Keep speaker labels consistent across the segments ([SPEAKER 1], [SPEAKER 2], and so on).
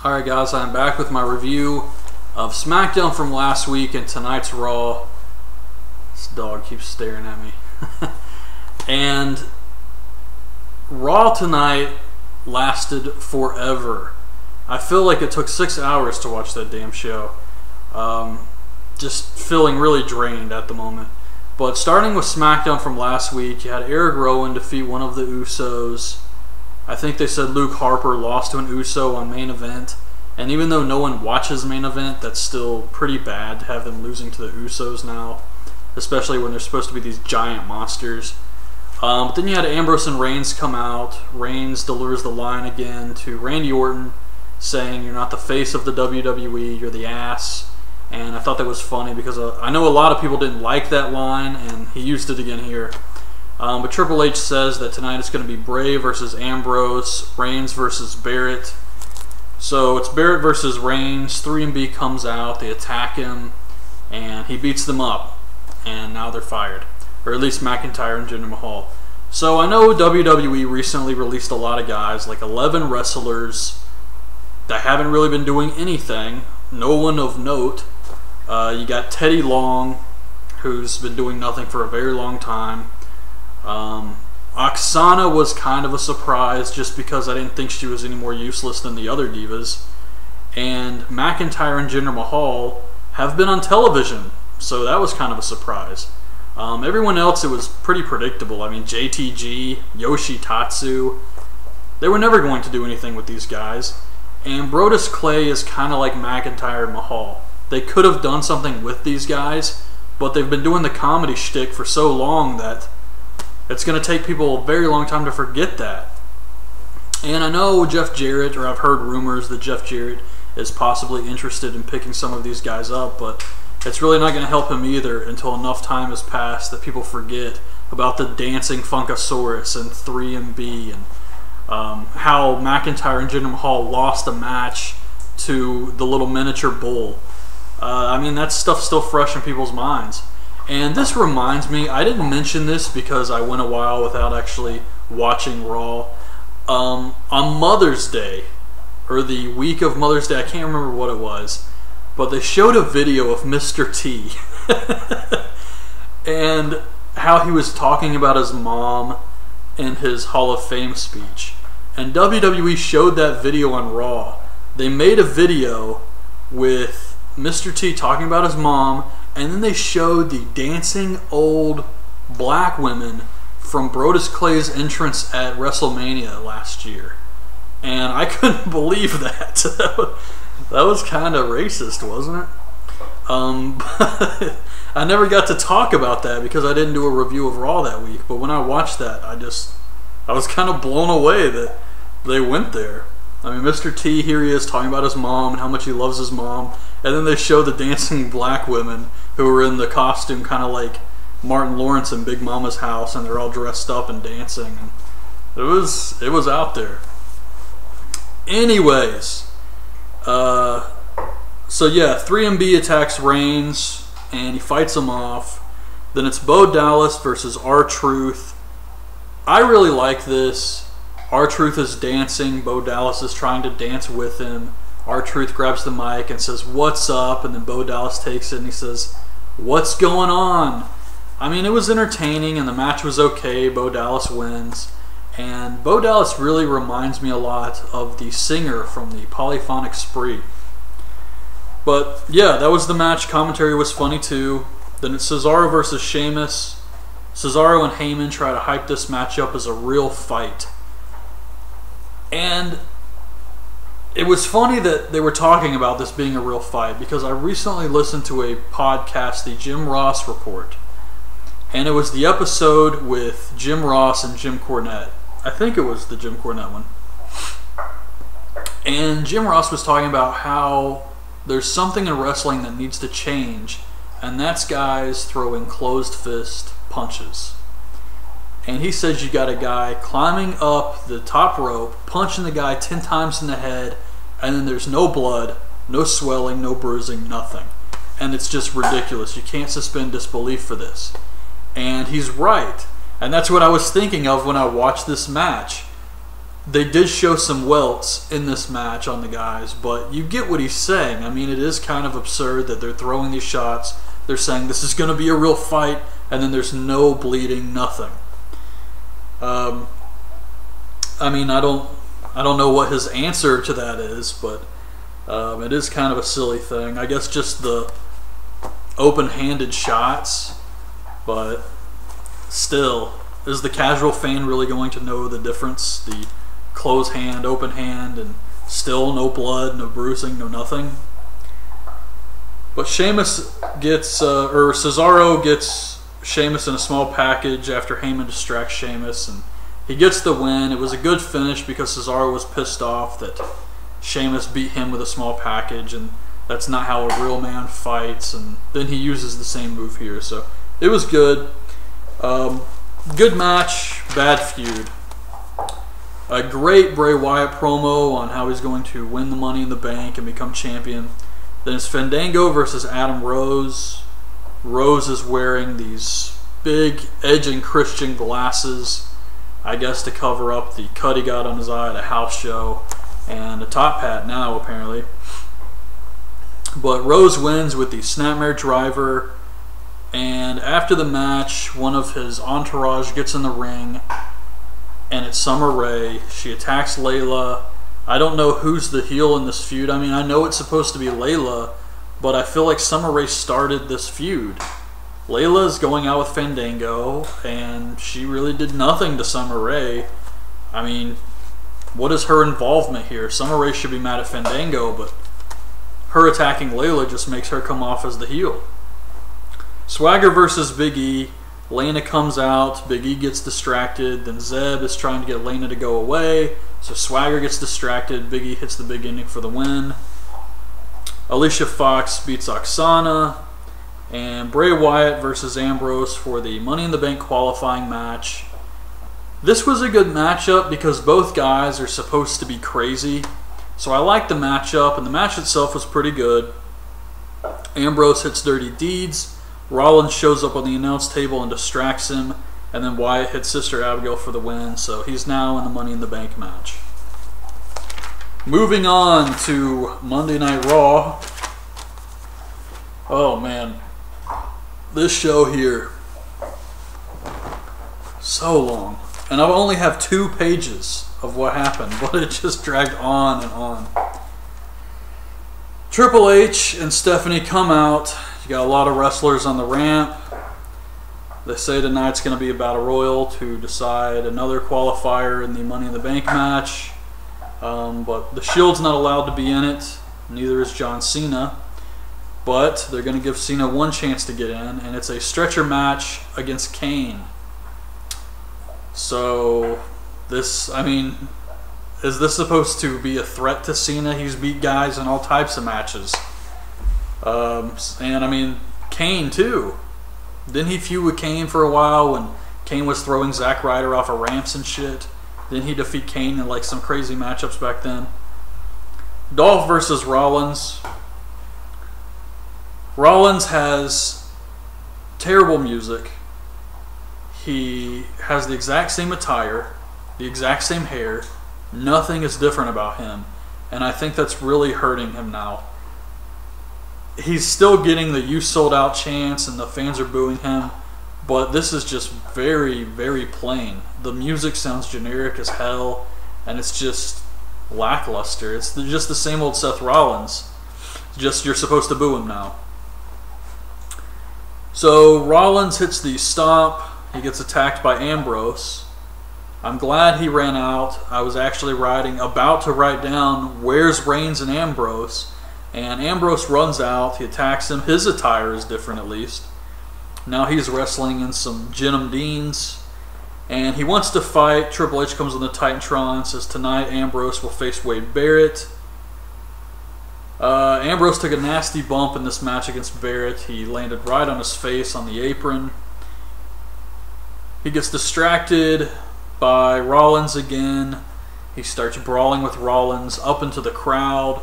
[SPEAKER 1] Alright guys, I'm back with my review of Smackdown from last week and tonight's Raw. This dog keeps staring at me. And Raw tonight lasted forever. I feel like it took 6 hours to watch that damn show. Just feeling really drained at the moment. But starting with Smackdown from last week, you had Eric Rowan defeat one of the Usos. I think they said Luke Harper lost to an Uso on main event. And even though no one watches main event, that's still pretty bad to have them losing to the Usos now. Especially when they're supposed to be these giant monsters. But then you had Ambrose and Reigns come out. Reigns delivers the line again to Randy Orton, saying, "You're not the face of the WWE, you're the ass." And I thought that was funny because I know a lot of people didn't like that line, and he used it again here. But Triple H says that tonight it's going to be Bray versus Ambrose, Reigns versus Barrett. So it's Barrett versus Reigns. 3MB comes out, they attack him, and he beats them up. And now they're fired. Or at least McIntyre and Jinder Mahal. So I know WWE recently released a lot of guys, like 11 wrestlers that haven't really been doing anything. No one of note. You got Teddy Long, who's been doing nothing for a very long time. Oksana was kind of a surprise just because I didn't think she was any more useless than the other divas. And McIntyre and Jinder Mahal have been on television, so that was kind of a surprise. Everyone else, it was pretty predictable. I mean, JTG, Yoshitatsu, they were never going to do anything with these guys. And Brodus Clay is kind of like McIntyre and Mahal. They could have done something with these guys, but they've been doing the comedy shtick for so long that it's going to take people a very long time to forget that. And I know Jeff Jarrett, or I've heard rumors that Jeff Jarrett is possibly interested in picking some of these guys up, but it's really not going to help him either until enough time has passed that people forget about the dancing Funkasaurus and 3MB and how McIntyre and Jinder Mahal lost a match to the little miniature bull. I mean, that stuff's still fresh in people's minds. And this reminds me, I didn't mention this because I went a while without actually watching Raw. On Mother's Day, or the week of Mother's Day, I can't remember what it was, but they showed a video of Mr. T. And how he was talking about his mom in his Hall of Fame speech. And WWE showed that video on Raw. They made a video with Mr. T talking about his mom, and then they showed the dancing old black women from Brodus Clay's entrance at WrestleMania last year. And I couldn't believe that. That was kind of racist, wasn't it? But I never got to talk about that because I didn't do a review of Raw that week. But when I watched that, I was kind of blown away that they went there. I mean, Mr. T, here he is talking about his mom and how much he loves his mom. And then they show the dancing black women who were in the costume kind of like Martin Lawrence in Big Mama's house, and they're all dressed up and dancing. And it was out there. Anyways, so yeah, 3MB attacks Reigns, and he fights him off. Then it's Bo Dallas versus R-Truth. I really like this. R-Truth is dancing. Bo Dallas is trying to dance with him. R-Truth grabs the mic and says, "What's up?" And then Bo Dallas takes it and he says, "What's going on?" I mean, it was entertaining and the match was okay. Bo Dallas wins. And Bo Dallas really reminds me a lot of the singer from the Polyphonic Spree. But yeah, that was the match. Commentary was funny too. Then it's Cesaro versus Sheamus. Cesaro and Heyman try to hype this match up as a real fight. And it was funny that they were talking about this being a real fight because I recently listened to a podcast, the Jim Ross Report. And it was the episode with Jim Ross and Jim Cornette. I think it was the Jim Cornette one. And Jim Ross was talking about how there's something in wrestling that needs to change, and that's guys throwing closed fist punches. And he says you got a guy climbing up the top rope, punching the guy 10 times in the head, and then there's no blood, no swelling, no bruising, nothing. And it's just ridiculous. You can't suspend disbelief for this. And he's right. And that's what I was thinking of when I watched this match. they did show some welts in this match on the guys, but you get what he's saying. I mean, it is kind of absurd that they're throwing these shots. They're saying this is going to be a real fight, and then there's no bleeding, nothing. I mean, I don't know what his answer to that is, but it is kind of a silly thing. I guess just the open-handed shots, but still, is the casual fan really going to know the difference? The closed hand, open hand, and still no blood, no bruising, no nothing. But Sheamus gets, or Cesaro gets Sheamus in a small package after Heyman distracts Sheamus, and he gets the win. It was a good finish because Cesaro was pissed off that Sheamus beat him with a small package, and that's not how a real man fights. And then he uses the same move here, so it was good. Good match, bad feud. A great Bray Wyatt promo on how he's going to win the Money in the Bank and become champion. Then it's Fandango versus Adam Rose. Rose is wearing these big Edge and Christian glasses, I guess to cover up the cut he got on his eye at a house show, and a top hat now apparently. But Rose wins with the Snapmare Driver, and after the match, one of his entourage gets in the ring, and it's Summer Rae. She attacks Layla. I don't know who's the heel in this feud. I mean, I know it's supposed to be Layla, but I feel like Summer Rae started this feud. Layla is going out with Fandango, and she really did nothing to Summer Rae. I mean, what is her involvement here? Summer Rae should be mad at Fandango, but her attacking Layla just makes her come off as the heel. Swagger versus Big E. Lana comes out, Big E gets distracted, then Zeb is trying to get Lana to go away, so Swagger gets distracted, Big E hits the big ending for the win. Alicia Fox beats Oksana, and Bray Wyatt versus Ambrose for the Money in the Bank qualifying match. This was a good matchup because both guys are supposed to be crazy, so I liked the matchup, and the match itself was pretty good. Ambrose hits Dirty Deeds, Rollins shows up on the announce table and distracts him, and then Wyatt hits Sister Abigail for the win, so he's now in the Money in the Bank match. Moving on to Monday Night Raw. Oh man, this show here, so long. And I only have 2 pages of what happened, but it just dragged on and on. Triple H and Stephanie come out. You got a lot of wrestlers on the ramp. They say tonight's going to be a battle royal to decide another qualifier in the Money in the Bank match. But the Shield's not allowed to be in it. Neither is John Cena. But they're going to give Cena one chance to get in, and it's a stretcher match against Kane. So, this, I mean, is this supposed to be a threat to Cena? He's beat guys in all types of matches. And I mean, Kane too. Didn't he feud with Kane for a while when Kane was throwing Zack Ryder off of ramps and shit? Didn't he defeat Kane in like some crazy matchups back then? Dolph versus Rollins. Rollins has terrible music. He has the exact same attire, the exact same hair. Nothing is different about him. And I think that's really hurting him now. He's still getting the "you sold out" chants and the fans are booing him, but this is just very, very plain. The music sounds generic as hell, and it's just lackluster. It's just the same old Seth Rollins, just you're supposed to boo him now. So Rollins hits the stomp. He gets attacked by Ambrose. I'm glad he ran out. I was actually about to write down where's Reigns and Ambrose. And Ambrose runs out, he attacks him. His attire is different at least. Now he's wrestling in some Denim Deans. And he wants to fight. Triple H comes on the Titantron, says tonight Ambrose will face Wade Barrett. Ambrose took a nasty bump in this match against Barrett. He landed right on his face on the apron. He gets distracted by Rollins again. He starts brawling with Rollins up into the crowd.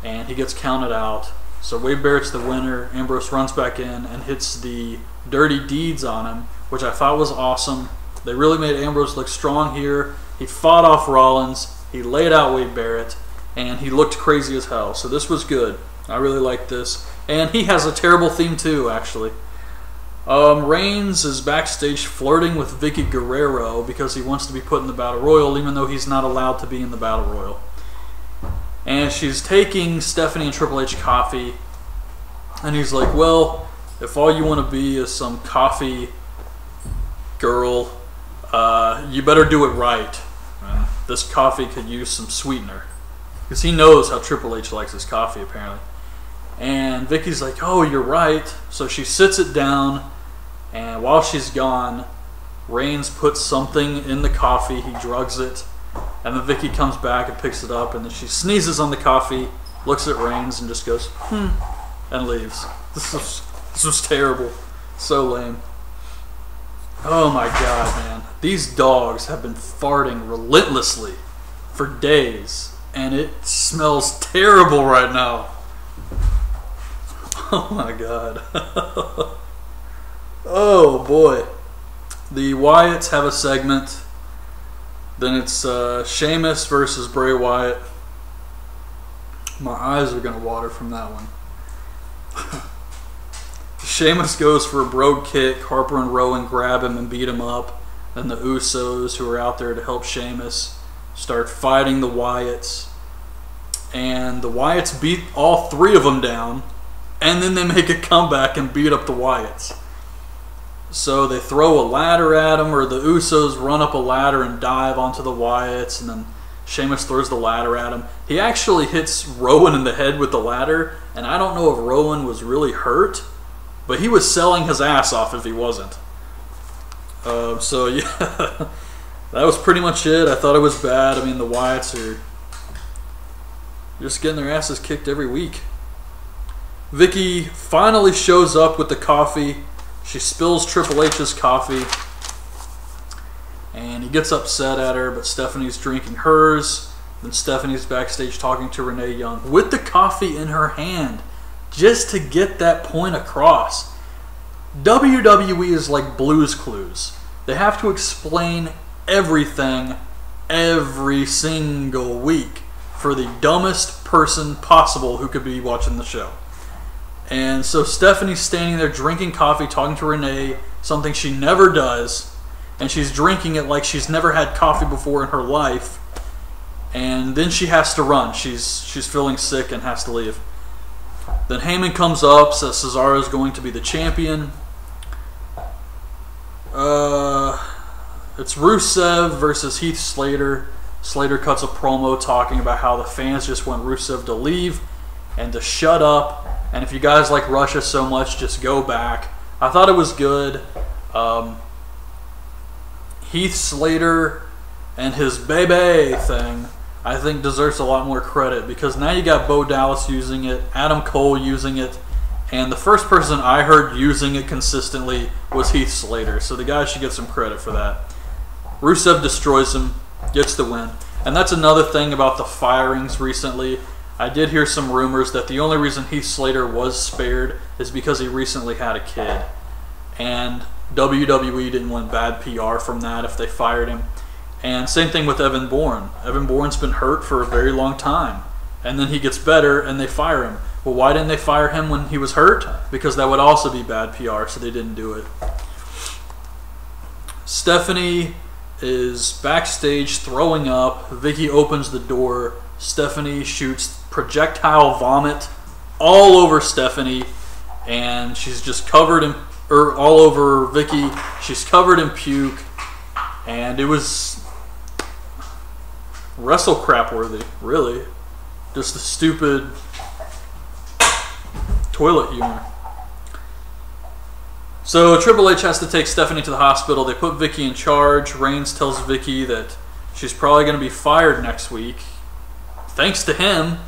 [SPEAKER 1] And he gets counted out. So Wade Barrett's the winner. Ambrose runs back in and hits the Dirty Deeds on him, which I thought was awesome. They really made Ambrose look strong here. He fought off Rollins. He laid out Wade Barrett. And he looked crazy as hell. So this was good. I really like this. And he has a terrible theme too, actually. Reigns is backstage flirting with Vicky Guerrero because he wants to be put in the Battle Royal, even though he's not allowed to be in the Battle Royal. And she's taking Stephanie and Triple H coffee. And he's like, well, if all you want to be is some coffee girl, you better do it right. This coffee could use some sweetener. Because he knows how Triple H likes his coffee, apparently. And Vicky's like, oh, you're right. So she sits it down, and while she's gone, Reigns puts something in the coffee. He drugs it. And then Vicky comes back and picks it up, and then she sneezes on the coffee, looks at Reigns, and just goes, and leaves. This was terrible. So lame. Oh my god, man. These dogs have been farting relentlessly for days, and it smells terrible right now. Oh my god. Oh boy. The Wyatts have a segment. Then it's Sheamus versus Bray Wyatt. My eyes are going to water from that one. Sheamus goes for a brogue kick. Harper and Rowan grab him and beat him up. Then the Usos, who are out there to help Sheamus, start fighting the Wyatts. And the Wyatts beat all three of them down. And then they make a comeback and beat up the Wyatts. So they throw a ladder at him, or the Usos run up a ladder and dive onto the Wyatts, and then Sheamus throws the ladder at him. He actually hits Rowan in the head with the ladder, and I don't know if Rowan was really hurt, but he was selling his ass off if he wasn't. So yeah, that was pretty much it. I thought it was bad. I mean, the Wyatts are just getting their asses kicked every week. Vicky finally shows up with the coffee. She spills Triple H's coffee, and he gets upset at her, but Stephanie's drinking hers. Then Stephanie's backstage talking to Renee Young with the coffee in her hand, just to get that point across. WWE is like Blue's Clues. They have to explain everything every single week for the dumbest person possible who could be watching the show. And so Stephanie's standing there drinking coffee, talking to Renee, something she never does. And she's drinking it like she's never had coffee before in her life. And then she has to run. She's feeling sick and has to leave. Then Heyman comes up, says Cesaro's going to be the champion. It's Rusev versus Heath Slater. Slater cuts a promo talking about how the fans just want Rusev to leave and to shut up. And if you guys like Russia so much, just go back. I thought it was good. Heath Slater and his baby thing, I think, deserves a lot more credit, because now you got Bo Dallas using it, Adam Cole using it, and the first person I heard using it consistently was Heath Slater. So the guy should get some credit for that. Rusev destroys him, gets the win. And that's another thing about the firings recently. I did hear some rumors that the only reason Heath Slater was spared is because he recently had a kid. And WWE didn't want bad PR from that if they fired him. And same thing with Evan Bourne. Evan Bourne's been hurt for a very long time. And then he gets better and they fire him. Well, why didn't they fire him when he was hurt? Because that would also be bad PR, so they didn't do it. Stephanie is backstage throwing up. Vicky opens the door. Stephanie shoots projectile vomit all over Stephanie, and she's just covered in, or all over Vicky. She's covered in puke, and it was wrestle crap worthy, really. Just the stupid toilet humor. So Triple H has to take Stephanie to the hospital. They put Vicky in charge. Reigns tells Vicky that she's probably going to be fired next week, thanks to him.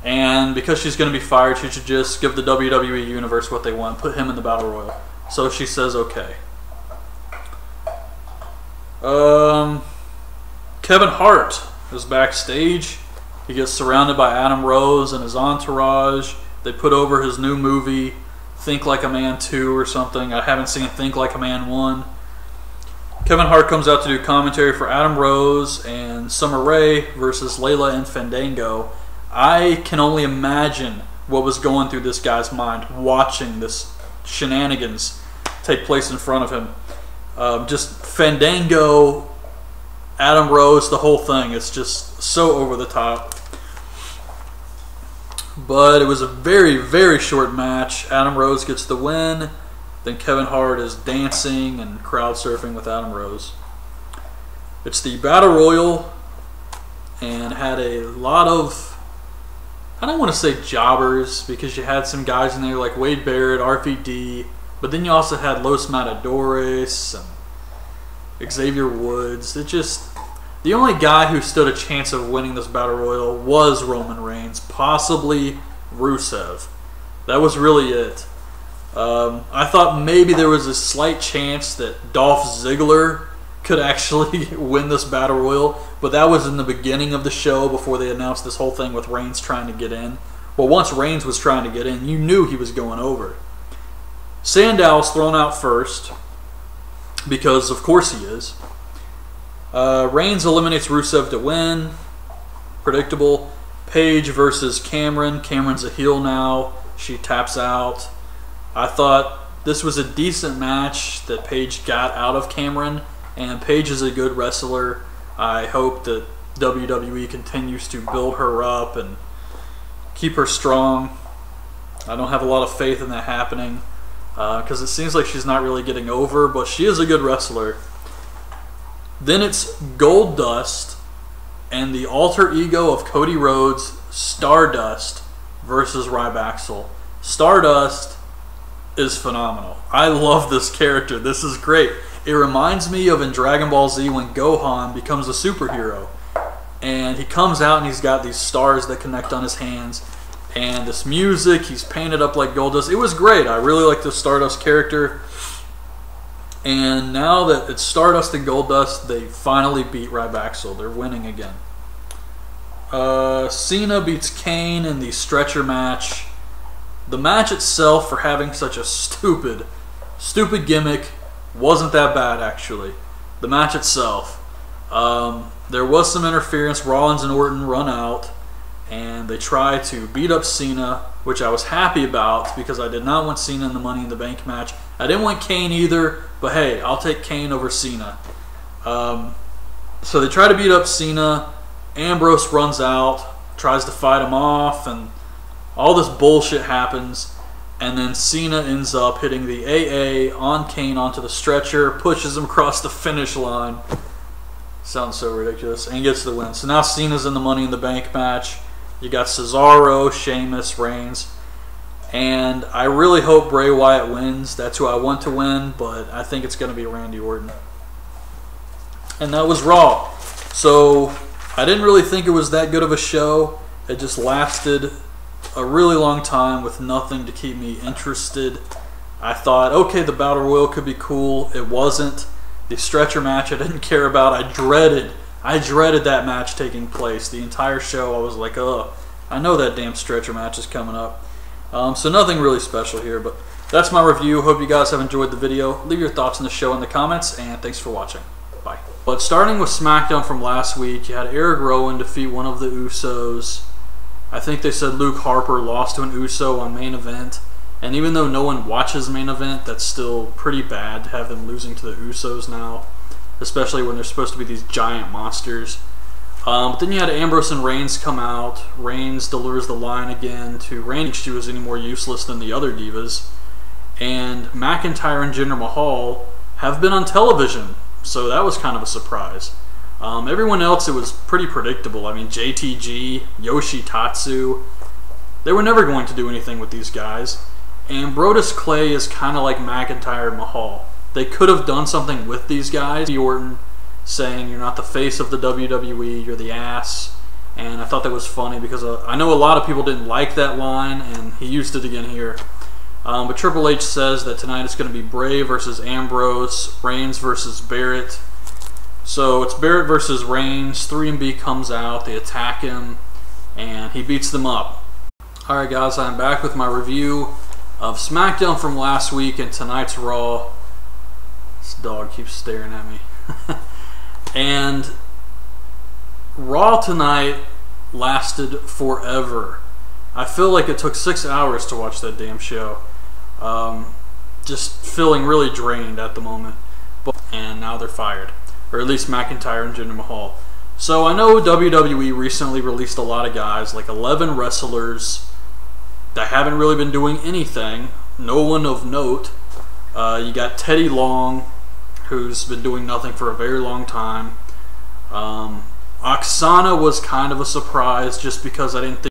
[SPEAKER 1] And because she's going to be fired, she should just give the WWE Universe what they want, put him in the Battle Royal. So she says okay. Kevin Hart is backstage. He gets surrounded by Adam Rose and his entourage. They put over his new movie, Think Like a Man 2 or something. I haven't seen Think Like a Man 1. Kevin Hart comes out to do commentary for Adam Rose and Summer Rae versus Layla and Fandango. I can only imagine what was going through this guy's mind watching this shenanigans take place in front of him. Just Fandango, Adam Rose, the whole thing. It's just so over the top. But it was a very, very short match. Adam Rose gets the win. Then Kevin Hart is dancing and crowd surfing with Adam Rose. It's the Battle Royal and had a lot of, I don't want to say jobbers, because you had some guys in there like Wade Barrett, RVD, but then you also had Los Matadores and Xavier Woods. It just, the only guy who stood a chance of winning this Battle Royal was Roman Reigns, possibly Rusev. That was really it. I thought maybe there was a slight chance that Dolph Ziggler could actually win this Battle Royal, but that was in the beginning of the show before they announced this whole thing with Reigns trying to get in. Well, once Reigns was trying to get in, you knew he was going over. Sandow's thrown out first, because of course he is. Reigns eliminates Rusev to win. Predictable. Paige versus Cameron. Cameron's a heel now. She taps out. I thought this was a decent match that Paige got out of Cameron, and Paige is a good wrestler. I hope that WWE continues to build her up and keep her strong. I don't have a lot of faith in that happening because it seems like she's not really getting over, but she is a good wrestler. Then it's Goldust and the alter ego of Cody Rhodes, Stardust, versus Ryback. Stardust is phenomenal. I love this character. This is great. It reminds me of in Dragon Ball Z when Gohan becomes a superhero. And he comes out and he's got these stars that connect on his hands. And this music, he's painted up like Goldust. It was great. I really like the Stardust character. And now that it's Stardust and Goldust, they finally beat Ryback. They're winning again. Cena beats Kane in the stretcher match. The match itself, for having such a stupid gimmick, wasn't that bad actually. The match itself. There was some interference. Rollins and Orton run out, and they try to beat up Cena, which I was happy about because I did not want Cena in the Money in the Bank match. I didn't want Kane either, but hey, I'll take Kane over Cena. So they try to beat up Cena. Ambrose runs out, tries to fight him off, and all this bullshit happens. And then Cena ends up hitting the AA on Kane onto the stretcher, pushes him across the finish line. Sounds so ridiculous. And gets the win. So now Cena's in the Money in the Bank match. You got Cesaro, Sheamus, Reigns. And I really hope Bray Wyatt wins. That's who I want to win, but I think it's going to be Randy Orton. And that was Raw. So I didn't really think it was that good of a show. It just lasted a really long time with nothing to keep me interested. I thought, okay, the Battle Royal could be cool. It wasn't. The stretcher match I didn't care about. I dreaded that match taking place. The entire show I was like, ugh, I know that damn stretcher match is coming up. So nothing really special here, but that's my review. Hope you guys have enjoyed the video. Leave your thoughts on the show in the comments, and thanks for watching. Bye. But starting with SmackDown from last week, you had Eric Rowan defeat one of the Usos. I think they said Luke Harper lost to an Uso on main event. And even though no one watches main event, that's still pretty bad to have them losing to the Usos now. Especially when they're supposed to be these giant monsters. But then you had Ambrose and Reigns come out. Reigns delivers the line again to Randy. She was any more useless than the other divas. And McIntyre and Jinder Mahal have been on television. So that was kind of a surprise. Everyone else, it was pretty predictable. I mean, JTG, Yoshitatsu, they were never going to do anything with these guys. And Brodus Clay is kind of like McIntyre and Mahal. They could have done something with these guys. Orton saying, you're not the face of the WWE, you're the ass. And I thought that was funny because I know a lot of people didn't like that line, and he used it again here. But Triple H says that tonight it's going to be Bray versus Ambrose, Reigns versus Barrett. So it's Barrett versus Reigns. 3MB comes out, they attack him, and he beats them up. Alright guys, I'm back with my review of SmackDown from last week and tonight's Raw. This dog keeps staring at me. And Raw tonight lasted forever. I feel like it took 6 hours to watch that damn show. Just feeling really drained at the moment. And now they're fired. Or at least McIntyre and Jinder Mahal. So I know WWE recently released a lot of guys, like 11 wrestlers that haven't really been doing anything. No one of note. You got Teddy Long, who's been doing nothing for a very long time. Oksana was kind of a surprise just because I didn't think